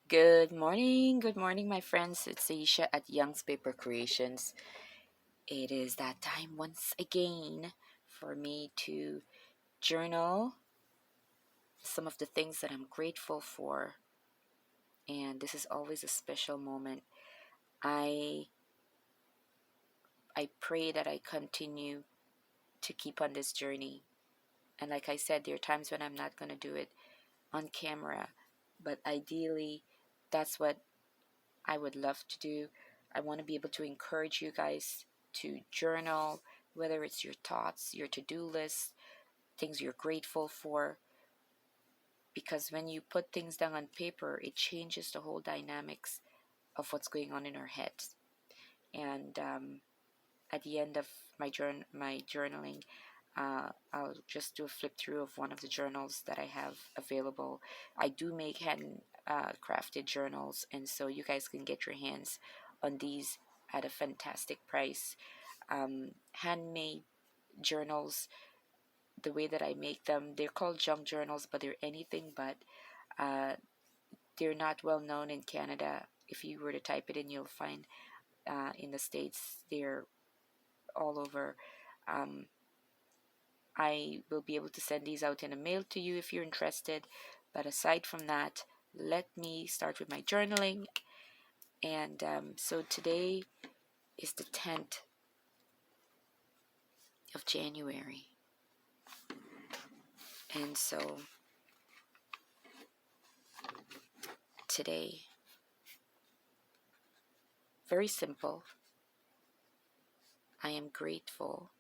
Good morning, my friends. It's Ayesha at Youngspapercreations. It is that time once again for me to journal some of the things that I'm grateful for, and this is always a special moment. I I pray that I continue to keep on this journey, and like I said, there are times when I'm not going to do it on camera, but ideally, that's what I would love to do. I want to be able to encourage you guys to journal, whether it's your thoughts, your to do list, things you're grateful for. Because when you put things down on paper, it changes the whole dynamics of what's going on in our heads. And at the end of my journaling, I'll just do a flip through of one of the journals that I have available. I do make hand crafted journals, and so you guys can get your hands on these at a fantastic price. Handmade journals, the way that I make them, they're called junk journals, but they're anything but. Uh, they're not well known in Canada. If you were to type it in, you'll find in the States they're all over. Um, I will be able to send these out in a mail to you if you're interested. But aside from that, let me start with my journaling. And so today is the 10th of January. And so today, very simple. I am grateful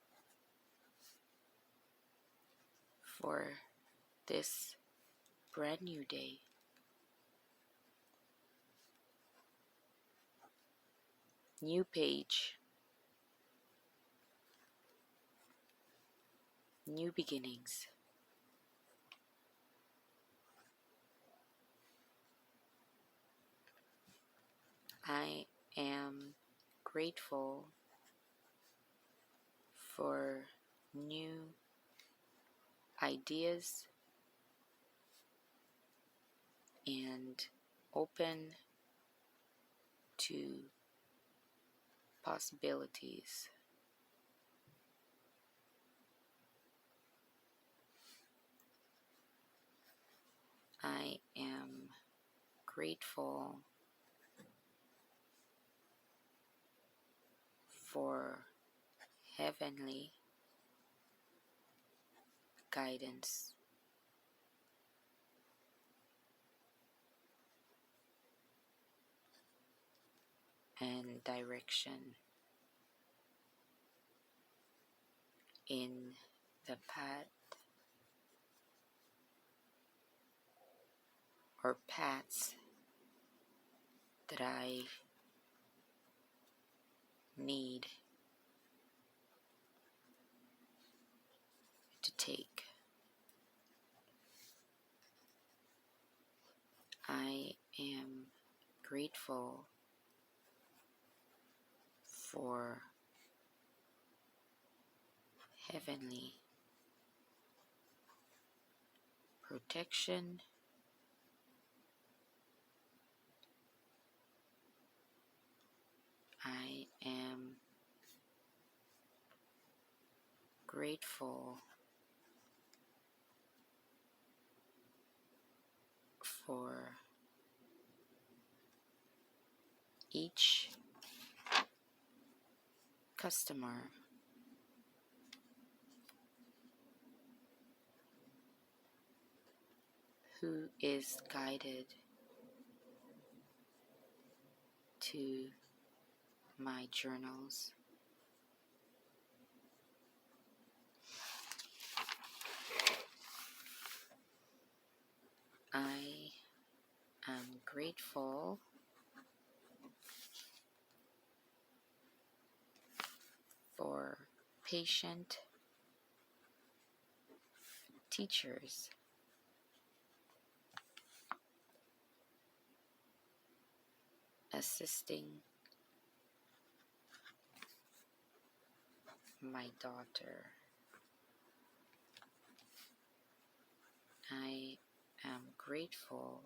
for this brand new day. New page, new beginnings. I am grateful for new ideas and open to possibilities. I am grateful for heavenly guidance. And direction in the path or paths that I need to take. I am grateful for heavenly protection. I am grateful for each customer who is guided to my journals. I am grateful for patient teachers assisting my daughter. I am grateful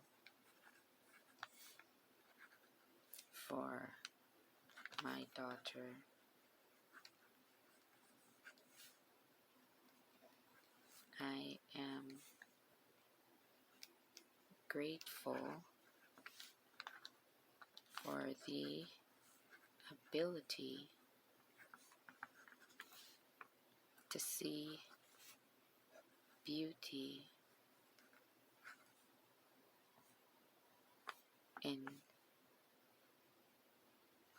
for my daughter. I am grateful for the ability to see beauty in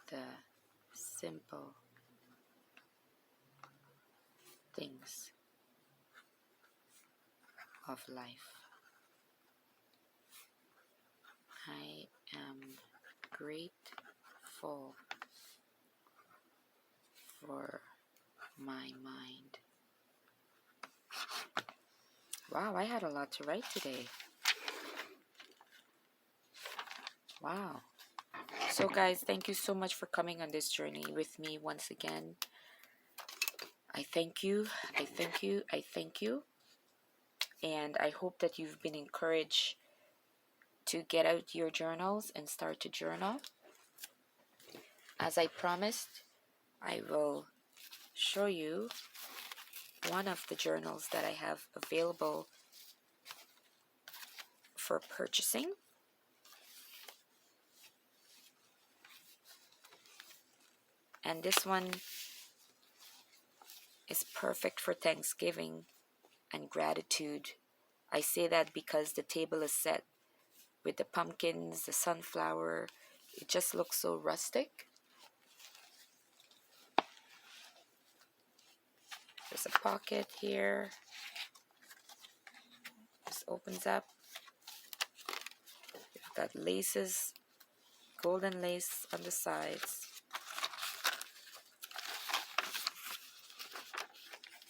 the simple things of life. I am grateful for my mind. Wow, I had a lot to write today. Wow. So guys, thank you so much for coming on this journey with me once again. I thank you, I thank you, I thank you. And I hope that you've been encouraged to get out your journals and start to journal. As I promised, I will show you one of the journals that I have available for purchasing. And this one is perfect for Thanksgiving and gratitude. I say that because the table is set with the pumpkins, the sunflower. It just looks so rustic. There's a pocket here. This opens up. We've got laces, golden lace on the sides.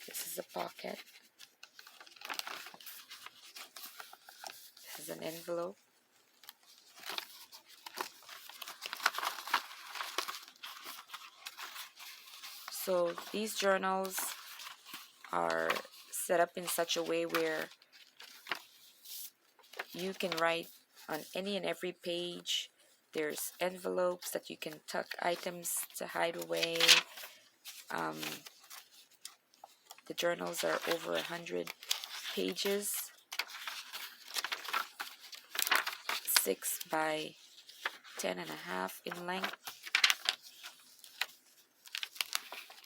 This is a pocket. This is an envelope. So these journals are set up in such a way where you can write on any and every page. There's envelopes that you can tuck items to hide away. The journals are over 100 pages, 6 by 10.5 in length.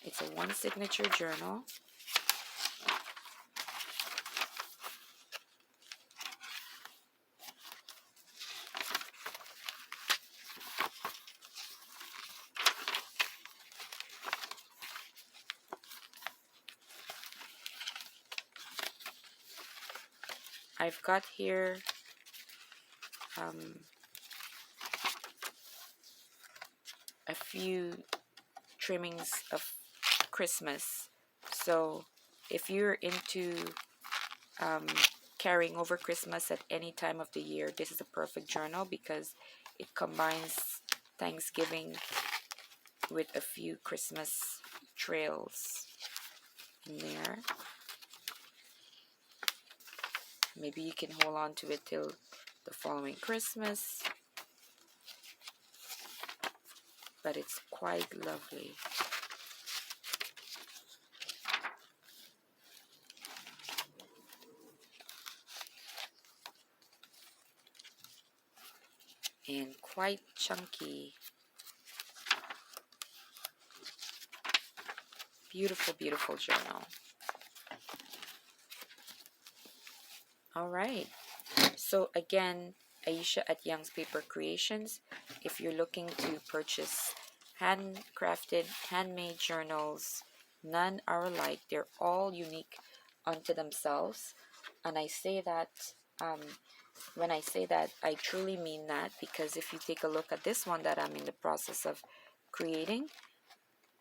It's a one signature journal. I've got here a few trimmings of Christmas. So if you're into carrying over Christmas at any time of the year, this is a perfect journal because it combines Thanksgiving with a few Christmas trails in there. Maybe you can hold on to it till the following Christmas, but it's quite lovely. And quite chunky. Beautiful, beautiful journal. All right. So again, Ayesha at Youngspapercreations. If you're looking to purchase handcrafted, handmade journals, none are alike. They're all unique unto themselves. And I say that, when I say that, I truly mean that, because if you take a look at this one that I'm in the process of creating,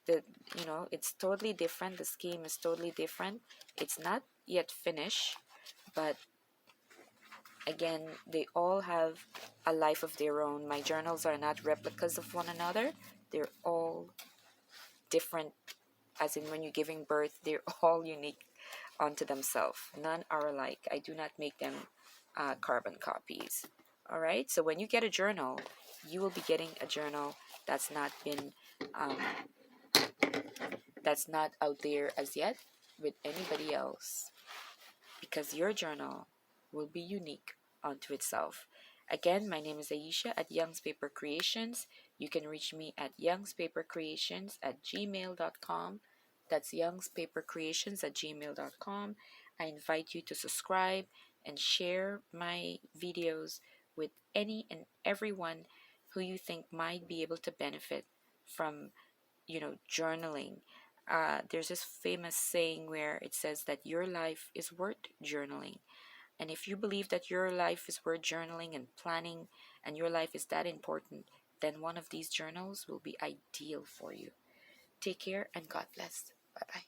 it's totally different. The scheme is totally different. It's not yet finished, but again, they all have a life of their own. My journals are not replicas of one another. They're all different, as in when you're giving birth, they're all unique unto themselves. None are alike. I do not make them carbon copies. All right. So when you get a journal, you will be getting a journal that's not been um, that's not out there as yet with anybody else, because your journal will be unique unto itself. Again, my name is Ayesha at Youngspapercreations. You can reach me at youngspapercreations@gmail.com. That's youngspapercreations@gmail.com. I invite you to subscribe and share my videos with any and everyone who you think might be able to benefit from, journaling. There's this famous saying where it says that your life is worth journaling. And if you believe that your life is worth journaling and planning, and your life is that important, then one of these journals will be ideal for you. Take care and God bless. Bye bye.